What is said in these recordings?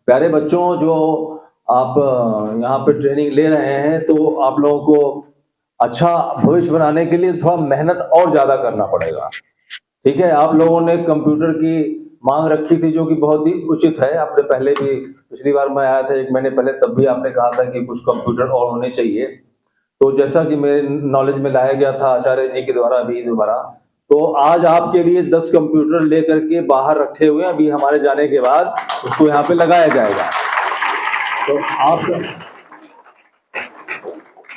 प्यारे बच्चों, जो आप यहाँ पे ट्रेनिंग ले रहे हैं, तो आप लोगों को अच्छा भविष्य बनाने के लिए थोड़ा मेहनत और ज़्यादा करना पड़ेगा। ठीक है? आप लोगों ने कंप्यूटर की माँग रखी थी, जो कि बहुत ही उचित है। आपने पहले भी, पिछली बार मैं आया था 1 महीने पहले, तब भी आपने कहा था कि कुछ कंप्यूटर और होने चाहिए। तो जैसा कि मेरे नॉलेज में लाया गया था आचार्य जी के द्वारा भी दोबारा, तो आज आपके लिए 10 कंप्यूटर लेकर के बाहर रखे हुए हैं। अभी हमारे जाने के बाद उसको यहाँ पे लगाया जाएगा। तो आप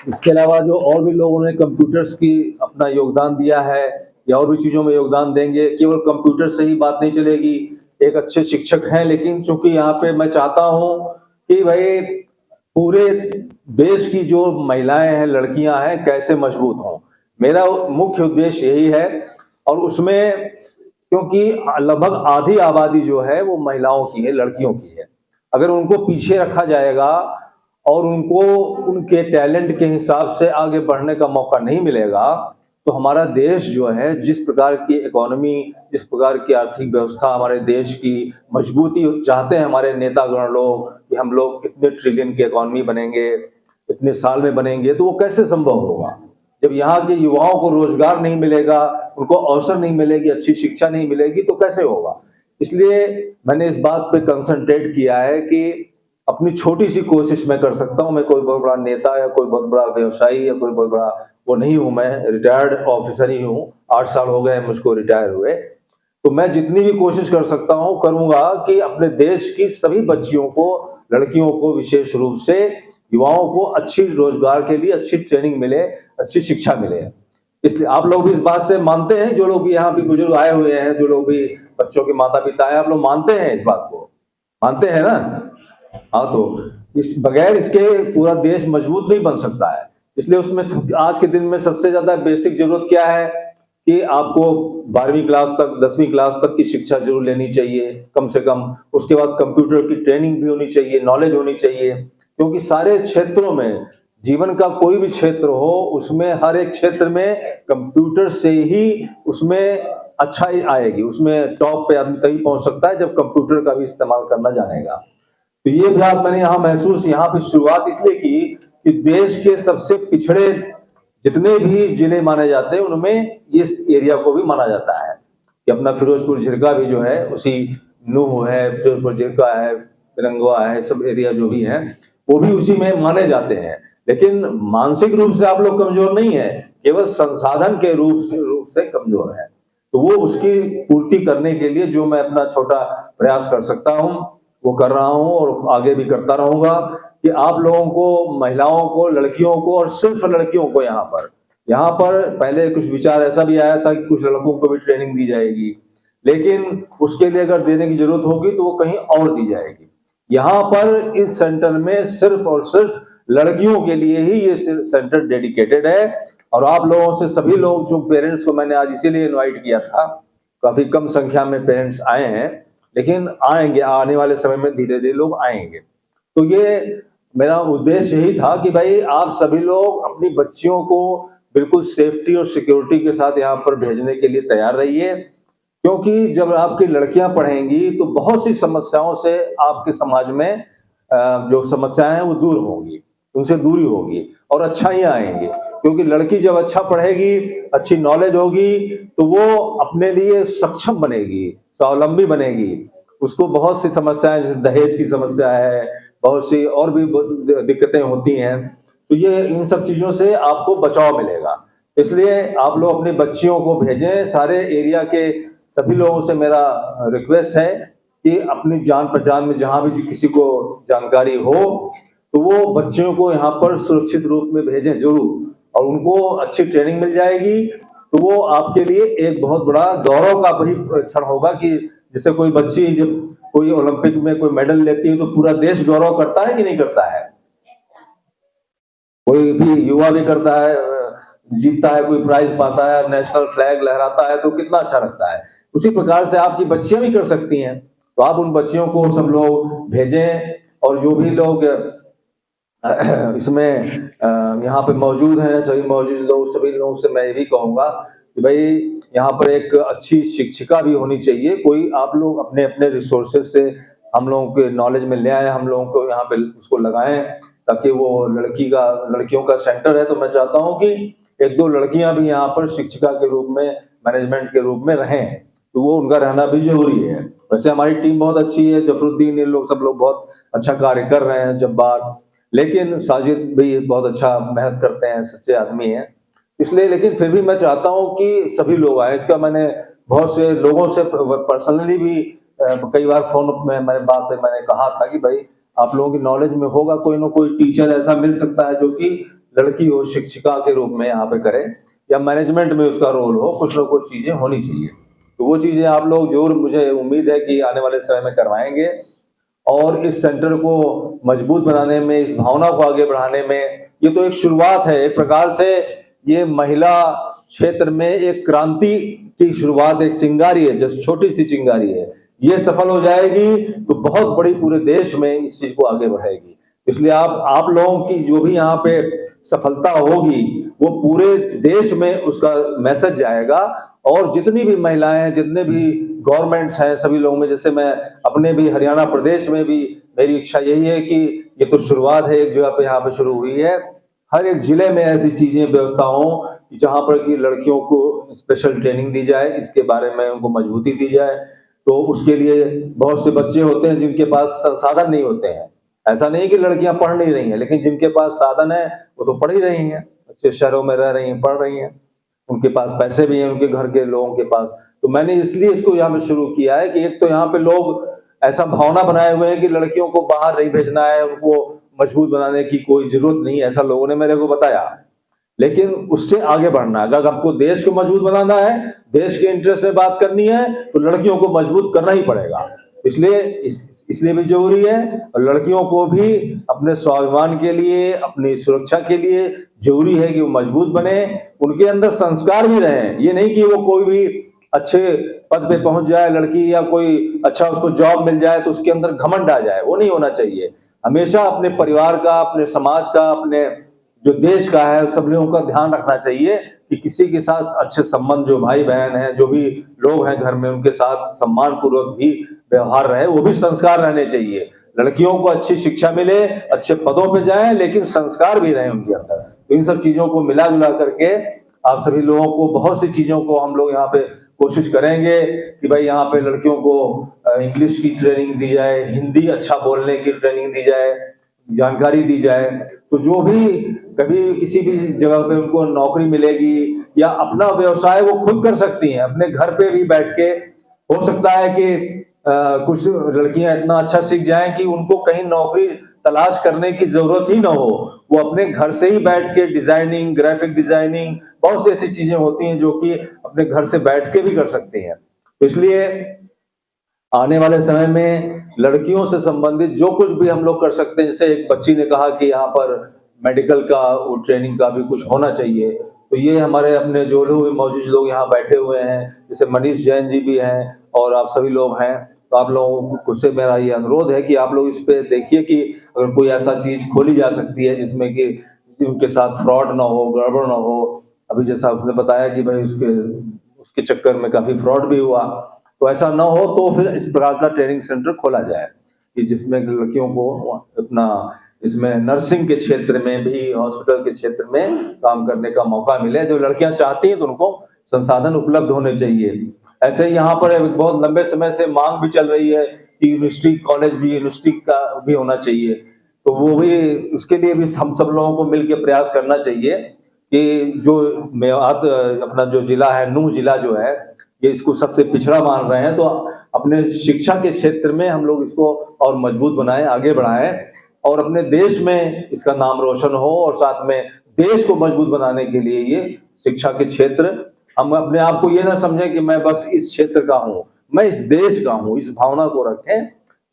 इसके अलावा जो और भी लोगों ने कंप्यूटर्स की अपना योगदान दिया है या और भी चीज़ों में योगदान देंगे, केवल कंप्यूटर से ही बात नहीं चलेगी। एक अच्छे शिक्षक हैं, लेकिन चूँकि यहाँ पे मैं चाहता हूँ कि भई पूरे देश की जो महिलाएँ हैं, लड़कियाँ हैं, कैसे मजबूत हों। मेरा मुख्य उद्देश्य यही है, और उसमें क्योंकि लगभग आधी आबादी जो है वो महिलाओं की है, लड़कियों की है। अगर उनको पीछे रखा जाएगा और उनको उनके टैलेंट के हिसाब से आगे बढ़ने का मौका नहीं मिलेगा, तो हमारा देश जो है, जिस प्रकार की इकोनॉमी, जिस प्रकार की आर्थिक व्यवस्था हमारे देश की मजबूती चाहते हैं हमारे नेतागण लोग कि हम लोग इतने ट्रिलियन की इकोनॉमी बनेंगे, इतने साल में बनेंगे, तो वो कैसे संभव होगा? जब यहाँ के युवाओं को रोजगार नहीं मिलेगा, उनको अवसर नहीं मिलेगी, अच्छी शिक्षा नहीं मिलेगी, तो कैसे होगा? इसलिए मैंने इस बात पे कंसंट्रेट किया है कि अपनी छोटी-सी कोशिश मैं कर सकता हूँ। मैं कोई बहुत बड़ा नेता या कोई बहुत बड़ा व्यवसायी या कोई बहुत बड़ा वो नहीं हूँ, मैं रिटायर्ड ऑफिसर ही हूँ। 8 साल हो गए हैं मुझको रिटायर हुए। तो मैं जितनी भी कोशिश कर सकता हूँ, करूँगा कि अपने देश की सभी बच्चियों को, लड़कियों को विशेष रूप से, युवाओं को अच्छी रोजगार के लिए अच्छी ट्रेनिंग मिले, अच्छी शिक्षा मिले। इसलिए आप लोग भी इस बात से मानते हैं, जो लोग भी यहाँ पे बुजुर्ग आए हुए हैं, जो लोग भी बच्चों के माता-पिता हैं, आप लोग मानते हैं इस बात को? मानते हैं ना? हाँ, तो इस बगैर इसके पूरा देश मजबूत नहीं बन सकता है। इसलिए उसमें आज के दिन में सबसे ज़्यादा बेसिक ज़रूरत क्या है कि आपको 12वीं क्लास तक, 10वीं क्लास तक की शिक्षा ज़रूर लेनी चाहिए, कम से कम। उसके बाद कंप्यूटर की ट्रेनिंग भी होनी चाहिए, नॉलेज होनी चाहिए, क्योंकि सारे क्षेत्रों में, जीवन का कोई भी क्षेत्र हो, उसमें हर एक क्षेत्र में कंप्यूटर से ही उसमें अच्छाई आएगी। उसमें टॉप पे आदमी तभी पहुँच सकता है, जब कंप्यूटर का भी इस्तेमाल करना जानेगा। तो ये बात मैंने यहाँ महसूस, यहाँ पे शुरुआत इसलिए की कि देश के सबसे पिछड़े जितने भी जिले माने जाते हैं, उनमें इस एरिया को भी माना जाता है कि अपना फिरोजपुर झिरका भी जो है, उसी नूह है, फिरोजपुर झिरका है, पिरंगवा है, सब एरिया जो भी हैं, वो भी उसी में माने जाते हैं। लेकिन मानसिक रूप से आप लोग कमजोर नहीं है, केवल संसाधन के रूप से कमजोर है। तो वो उसकी पूर्ति करने के लिए जो मैं अपना छोटा प्रयास कर सकता हूँ, वो कर रहा हूँ और आगे भी करता रहूंगा कि आप लोगों को, महिलाओं को, लड़कियों को, और सिर्फ लड़कियों को यहाँ पर पहले कुछ विचार ऐसा भी आया था कि कुछ लड़कों को भी ट्रेनिंग दी जाएगी, लेकिन उसके लिए अगर देने की जरूरत होगी तो वो कहीं और दी जाएगी। यहाँ पर इस सेंटर में सिर्फ और सिर्फ लड़कियों के लिए ही ये सेंटर डेडिकेटेड है। और आप लोगों से सभी लोग, जो पेरेंट्स को मैंने आज इसीलिए इनवाइट किया था, काफी कम संख्या में पेरेंट्स आए हैं, लेकिन आएंगे, आने वाले समय में धीरे धीरे लोग आएंगे। तो ये मेरा उद्देश्य यही था कि भाई आप सभी लोग अपनी बच्चियों को बिल्कुल सेफ्टी और सिक्योरिटी के साथ यहाँ पर भेजने के लिए तैयार रहिए, क्योंकि जब आपकी लड़कियां पढ़ेंगी तो बहुत सी समस्याओं से आपके समाज में जो समस्याएं हैं वो दूर होंगी, उनसे दूरी होगी और अच्छाइयां आएंगी। क्योंकि लड़की जब अच्छा पढ़ेगी, अच्छी नॉलेज होगी, तो वो अपने लिए सक्षम बनेगी, स्वावलंबी बनेगी। उसको बहुत सी समस्याएं, जैसे दहेज की समस्या है, बहुत सी और भी दिक्कतें होती हैं, तो ये इन सब चीजों से आपको बचाव मिलेगा। इसलिए आप लोग अपनी बच्चियों को भेजें। सारे एरिया के सभी लोगों से मेरा रिक्वेस्ट है कि अपनी जान पहचान में जहां भी किसी को जानकारी हो, तो वो बच्चियों को यहाँ पर सुरक्षित रूप में भेजें जरूर, और उनको अच्छी ट्रेनिंग मिल जाएगी। तो वो आपके लिए एक बहुत बड़ा गौरव का वही क्षण होगा कि जैसे कोई बच्ची जब कोई ओलंपिक में कोई मेडल लेती है तो पूरा देश गौरव करता है कि नहीं करता है? कोई भी युवा भी करता है, जीतता है, कोई प्राइज पाता है, नेशनल फ्लैग लहराता है, तो कितना अच्छा लगता है। उसी प्रकार से आपकी बच्चियां भी कर सकती हैं। तो आप उन बच्चियों को सब लोग भेजें, और जो भी लोग इसमें यहाँ पे मौजूद हैं, सभी मौजूद लोग, सभी लोगों से मैं ये भी कहूँगा कि भाई यहाँ पर एक अच्छी शिक्षिका भी होनी चाहिए। कोई आप लोग अपने अपने रिसोर्सेज से हम लोगों के नॉलेज में ले आए, हम लोगों को यहाँ पे उसको लगाएं, ताकि वो लड़कियों का सेंटर है, तो मैं चाहता हूँ कि एक दो लड़कियां भी यहाँ पर शिक्षिका के रूप में, मैनेजमेंट के रूप में रहें, तो वो उनका रहना भी जरूरी है। वैसे हमारी टीम बहुत अच्छी है, जफरुद्दीन, ये लोग सब लोग बहुत अच्छा कार्य कर रहे हैं, जब्बार, लेकिन साजिद भी बहुत अच्छा मेहनत करते हैं, सच्चे आदमी हैं। इसलिए लेकिन फिर भी मैं चाहता हूँ कि सभी लोग आए। इसका मैंने बहुत से लोगों से पर्सनली भी कई बार फोन में मैंने कहा था कि भाई आप लोगों की नॉलेज में होगा, कोई ना कोई टीचर ऐसा मिल सकता है जो कि लड़की हो, शिक्षिका के रूप में यहाँ पे करे, या मैनेजमेंट में उसका रोल हो, कुछ ना कुछ चीजें होनी चाहिए। तो वो चीजें आप लोग जरूर, मुझे उम्मीद है कि आने वाले समय में करवाएंगे, और इस सेंटर को मजबूत बनाने में, इस भावना को आगे बढ़ाने में, ये तो एक शुरुआत है। एक प्रकार से ये महिला क्षेत्र में एक क्रांति की शुरुआत, एक चिंगारी है, जैसे छोटी सी चिंगारी है। ये सफल हो जाएगी तो बहुत बड़ी पूरे देश में इस चीज को आगे बढ़ाएगी। इसलिए आप लोगों की जो भी यहाँ पे सफलता होगी, वो पूरे देश में उसका मैसेज जाएगा, और जितनी भी महिलाएं हैं, जितने भी गवर्नमेंट्स हैं, सभी लोगों में, जैसे मैं अपने भी हरियाणा प्रदेश में भी, मेरी इच्छा यही है कि ये तो शुरुआत है, एक जगह पे यहाँ पे शुरू हुई है, हर एक जिले में ऐसी चीजें, व्यवस्था हो जहां पर कि लड़कियों को स्पेशल ट्रेनिंग दी जाए, इसके बारे में उनको मजबूती दी जाए। तो उसके लिए बहुत से बच्चे होते हैं जिनके पास संसाधन नहीं होते हैं। ऐसा नहीं कि लड़कियां पढ़ नहीं रही हैं, लेकिन जिनके पास साधन है वो तो पढ़ ही रही हैं, अच्छे शहरों में रह रही हैं, पढ़ रही हैं, उनके पास पैसे भी हैं, उनके घर के लोगों के पास। तो मैंने इसलिए इसको यहाँ पे शुरू किया है कि एक तो यहाँ पे लोग ऐसा भावना बनाए हुए हैं कि लड़कियों को बाहर नहीं भेजना है, उनको मजबूत बनाने की कोई जरूरत नहीं है, ऐसा लोगों ने मेरे को बताया। लेकिन उससे आगे बढ़ना है, अगर आपको देश को मजबूत बनाना है, देश के इंटरेस्ट में बात करनी है, तो लड़कियों को मजबूत करना ही पड़ेगा। इसलिए भी जरूरी है, और लड़कियों को भी अपने स्वाभिमान के लिए, अपनी सुरक्षा के लिए जरूरी है कि वो मजबूत बने, उनके अंदर संस्कार भी रहे। ये नहीं कि वो कोई भी अच्छे पद पे पहुंच जाए लड़की, या कोई अच्छा उसको जॉब मिल जाए तो उसके अंदर घमंड आ जाए, वो नहीं होना चाहिए। हमेशा अपने परिवार का, अपने समाज का, अपने जो देश का है, सब लोगों का ध्यान रखना चाहिए कि किसी के साथ अच्छे संबंध, जो भाई बहन हैं, जो भी लोग हैं घर में, उनके साथ सम्मान पूर्वक भी व्यवहार रहे, वो भी संस्कार रहने चाहिए। लड़कियों को अच्छी शिक्षा मिले, अच्छे पदों पे जाएं, लेकिन संस्कार भी रहे उनके अंदर। तो इन सब चीजों को मिला जुला करके आप सभी लोगों को, बहुत सी चीजों को हम लोग यहाँ पे कोशिश करेंगे कि भाई यहाँ पे लड़कियों को इंग्लिश की ट्रेनिंग दी जाए, हिंदी अच्छा बोलने की ट्रेनिंग दी जाए, जानकारी दी जाए। तो जो भी कभी किसी भी जगह पे उनको नौकरी मिलेगी, या अपना व्यवसाय वो खुद कर सकती हैं, अपने घर पे भी बैठ के। हो सकता है कि कुछ लड़कियां इतना अच्छा सीख जाएं कि उनको कहीं नौकरी तलाश करने की जरूरत ही ना हो, वो अपने घर से ही बैठ के डिजाइनिंग, ग्राफिक डिजाइनिंग, बहुत सी ऐसी चीजें होती हैं जो कि अपने घर से बैठ के भी कर सकती हैं। तो इसलिए आने वाले समय में लड़कियों से संबंधित जो कुछ भी हम लोग कर सकते हैं, जैसे एक बच्ची ने कहा कि यहाँ पर मेडिकल का ट्रेनिंग का भी कुछ होना चाहिए, तो ये हमारे अपने जो लोग मौजूद लोग यहाँ बैठे हुए हैं, जैसे मनीष जैन जी भी हैं, और आप सभी लोग हैं, तो आप लोगों से मेरा ये अनुरोध है कि आप लोग इस पे देखिए कि अगर कोई ऐसा चीज खोली जा सकती है जिसमें कि उनके साथ फ्रॉड ना हो, गड़बड़ ना हो। अभी जैसा उसने बताया कि भाई उसके चक्कर में काफी फ्रॉड भी हुआ, तो ऐसा ना हो, तो फिर इस प्रकार का ट्रेनिंग सेंटर खोला जाए कि जिसमें लड़कियों को अपना, इसमें नर्सिंग के क्षेत्र में भी, हॉस्पिटल के क्षेत्र में काम करने का मौका मिले। जो लड़कियां चाहती हैं तो उनको संसाधन उपलब्ध होने चाहिए। ऐसे ही यहाँ पर बहुत लंबे समय से मांग भी चल रही है कि यूनिवर्सिटी कॉलेज भी, यूनिवर्सिटी का भी होना चाहिए, तो वो भी, उसके लिए भी हम सब लोगों को मिलकर प्रयास करना चाहिए कि जो मेवात अपना जो जिला है, नूंह जिला जो है, ये इसको सबसे पिछड़ा मान रहे हैं, तो अपने शिक्षा के क्षेत्र में हम लोग इसको और मजबूत बनाएं, आगे बढ़ाएं, और अपने देश में इसका नाम रोशन हो। और साथ में देश को मजबूत बनाने के लिए ये शिक्षा के क्षेत्र, हम अपने आप को ये ना समझें कि मैं बस इस क्षेत्र का हूं, मैं इस देश का हूं। इस भावना को रखें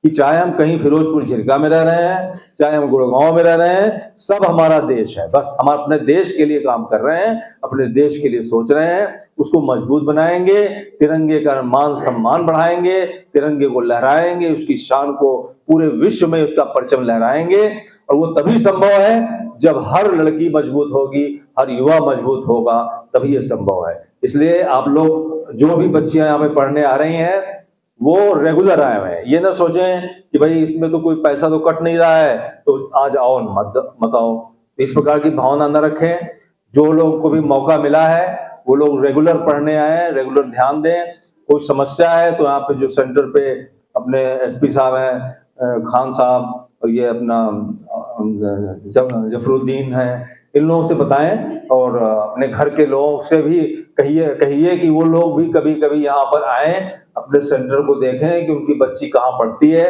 कि चाहे हम कहीं फिरोजपुर झिरका में रह रहे हैं, चाहे हम गुड़गांव में रह रहे हैं, सब हमारा देश है। बस हम अपने देश के लिए काम कर रहे हैं, अपने देश के लिए सोच रहे हैं, उसको मजबूत बनाएंगे, तिरंगे का मान सम्मान बढ़ाएंगे, तिरंगे को लहराएंगे, उसकी शान को पूरे विश्व में उसका परचम लहराएंगे। और वो तभी संभव है जब हर लड़की मजबूत होगी, हर युवा मजबूत होगा, तभी ये संभव है। इसलिए आप लोग, जो भी बच्चियां यहाँ पे पढ़ने आ रही हैं, वो रेगुलर आए हुए हैं। ये ना सोचें कि भाई इसमें तो कोई पैसा तो कट नहीं रहा है तो आज आओ मत आओ, इस प्रकार की भावना न रखें। जो लोगों को भी मौका मिला है वो लोग रेगुलर पढ़ने आए, रेगुलर ध्यान दें। कोई समस्या है तो यहाँ पे जो सेंटर पे अपने एसपी साहब हैं, खान साहब, और ये अपना जफरुद्दीन है, इन लोगों से बताएं। और अपने घर के लोगों से भी कहिए कि वो लोग भी कभी कभी यहाँ पर आए, अपने सेंटर को देखें कि उनकी बच्ची कहाँ पढ़ती है।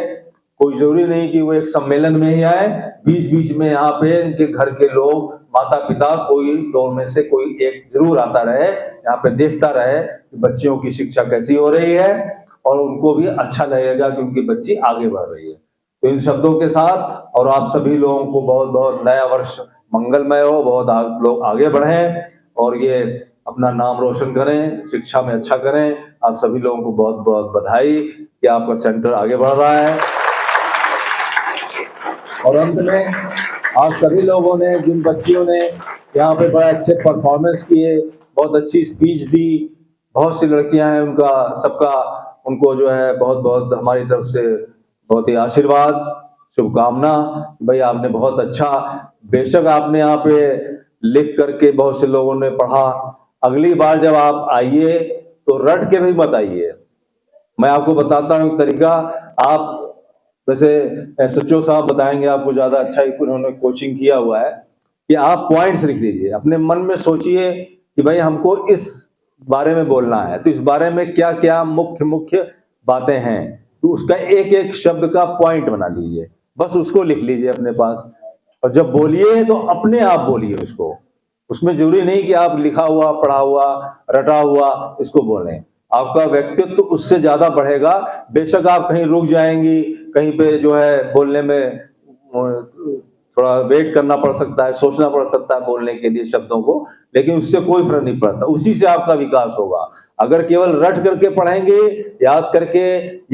कोई जरूरी नहीं कि वो एक सम्मेलन में ही आए, बीच बीच में यहाँ पे इनके घर के लोग, माता पिता, कोई दो में से कोई एक जरूर आता रहे, यहाँ पे देखता रहे कि बच्चियों की शिक्षा कैसी हो रही है, और उनको भी अच्छा लगेगा कि उनकी बच्ची आगे बढ़ रही है। तो इन शब्दों के साथ, और आप सभी लोगों को बहुत बहुत नया वर्ष मंगलमय हो, बहुत आप लोग आगे बढ़ें और ये अपना नाम रोशन करें, शिक्षा में अच्छा करें। आप सभी लोगों को बहुत बहुत बधाई कि आपका सेंटर आगे बढ़ रहा है। और अंत में आप सभी लोगों ने, जिन बच्चियों ने यहाँ पे बड़े अच्छे परफॉर्मेंस किए, बहुत अच्छी स्पीच दी, बहुत सी लड़कियां हैं, उनका सबका उनको जो है बहुत बहुत हमारी तरफ से बहुत ही आशीर्वाद, शुभकामना। भाई आपने बहुत अच्छा, बेशक आपने यहाँ पे लिख करके बहुत से लोगों ने पढ़ा, अगली बार जब आप आइए तो रट के भी मत आइए। मैं आपको बताता हूँ एक तरीका, आप वैसे एसएचओ साहब बताएंगे आपको ज्यादा अच्छा, उन्होंने कोचिंग किया हुआ है, कि आप पॉइंट्स लिख लीजिए, अपने मन में सोचिए कि भाई हमको इस बारे में बोलना है, तो इस बारे में क्या क्या मुख्य मुख्य बातें हैं, तो उसका एक एक शब्द का पॉइंट बना लीजिए, बस उसको लिख लीजिए अपने पास। और जब बोलिए तो अपने आप बोलिए उसको, उसमें जरूरी नहीं कि आप लिखा हुआ, पढ़ा हुआ, रटा हुआ इसको बोलें। आपका व्यक्तित्व तो उससे ज्यादा बढ़ेगा। बेशक आप कहीं रुक जाएंगी, कहीं पे जो है बोलने में थोड़ा वेट करना पड़ सकता है, सोचना पड़ सकता है बोलने के लिए शब्दों को, लेकिन उससे कोई फर्क नहीं पड़ता, उसी से आपका विकास होगा। अगर केवल रट करके पढ़ेंगे, याद करके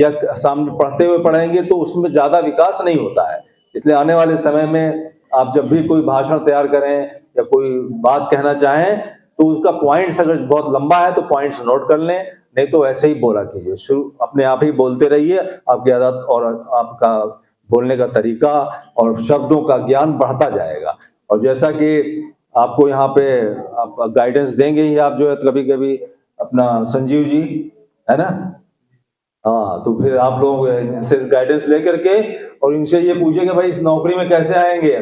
या सामने पढ़ते हुए पढ़ेंगे तो उसमें ज्यादा विकास नहीं होता है। इसलिए आने वाले समय में आप जब भी कोई भाषण तैयार करें या कोई बात कहना चाहें तो उसका पॉइंट्स अगर बहुत लंबा है तो पॉइंट्स नोट कर लें, नहीं तो ऐसे ही बोला कीजिए, शुरू अपने आप ही बोलते रहिए। आपकी आदत और आपका बोलने का तरीका और शब्दों का ज्ञान बढ़ता जाएगा। और जैसा कि आपको यहाँ पे आप गाइडेंस देंगे ही, आप जो है कभी कभी अपना संजीव जी है ना, हाँ, तो फिर आप लोग इनसे गाइडेंस लेकर के और इनसे ये पूछिए कि भाई इस नौकरी में कैसे आएंगे।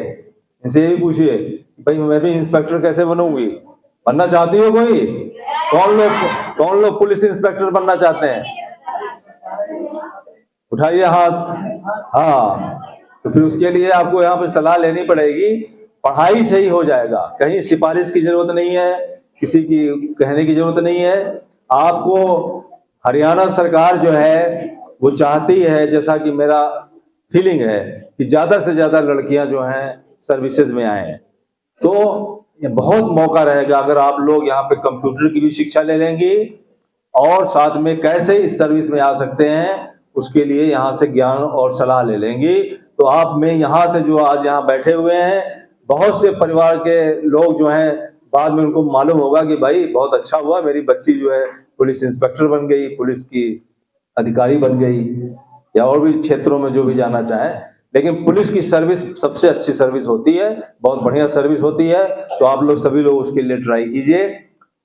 इनसे ये भी पूछिए भाई मैं भी इंस्पेक्टर कैसे बनूंगी, बनना चाहती हो कोई? कौन लोग पुलिस इंस्पेक्टर बनना चाहते हैं? उठाइए हाथ। हाँ, तो फिर उसके लिए आपको यहाँ पे सलाह लेनी पड़ेगी। पढ़ाई से ही हो जाएगा, कहीं सिफारिश की जरूरत नहीं है, किसी की कहने की जरूरत नहीं है। आपको हरियाणा सरकार जो है वो चाहती है, जैसा कि मेरा फीलिंग है, कि ज्यादा से ज्यादा लड़कियां जो हैं सर्विसेज में आए, तो ये बहुत मौका रहेगा अगर आप लोग यहाँ पे कंप्यूटर की भी शिक्षा ले लेंगी और साथ में कैसे इस सर्विस में आ सकते हैं उसके लिए यहाँ से ज्ञान और सलाह ले लेंगी, तो आप में यहाँ से जो आज यहाँ बैठे हुए हैं बहुत से परिवार के लोग जो हैं, बाद में उनको मालूम होगा कि भाई बहुत अच्छा हुआ, मेरी बच्ची जो है पुलिस इंस्पेक्टर बन गई, पुलिस की अधिकारी बन गई, या और भी क्षेत्रों में जो भी जाना चाहे। लेकिन पुलिस की सर्विस सबसे अच्छी सर्विस होती है, बहुत बढ़िया सर्विस होती है, तो आप लोग सभी लोग उसके लिए ट्राई कीजिए।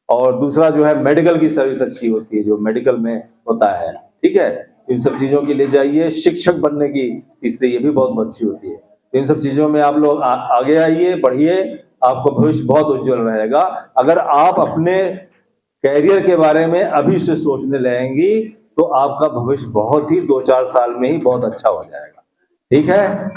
और दूसरा जो है मेडिकल की सर्विस अच्छी होती है, जो मेडिकल में होता है, ठीक है, इन सब चीजों के लिए जाइए। शिक्षक बनने की इससे ये भी बहुत अच्छी होती है। तो इन सब चीजों में आप लोग आगे आइए, बढ़िए, आपका भविष्य बहुत उज्जवल रहेगा। अगर आप अपने कैरियर के बारे में अभी से सोचने लगेंगी तो आपका भविष्य बहुत ही 2-4 साल में ही बहुत अच्छा हो जाएगा। ठीक है।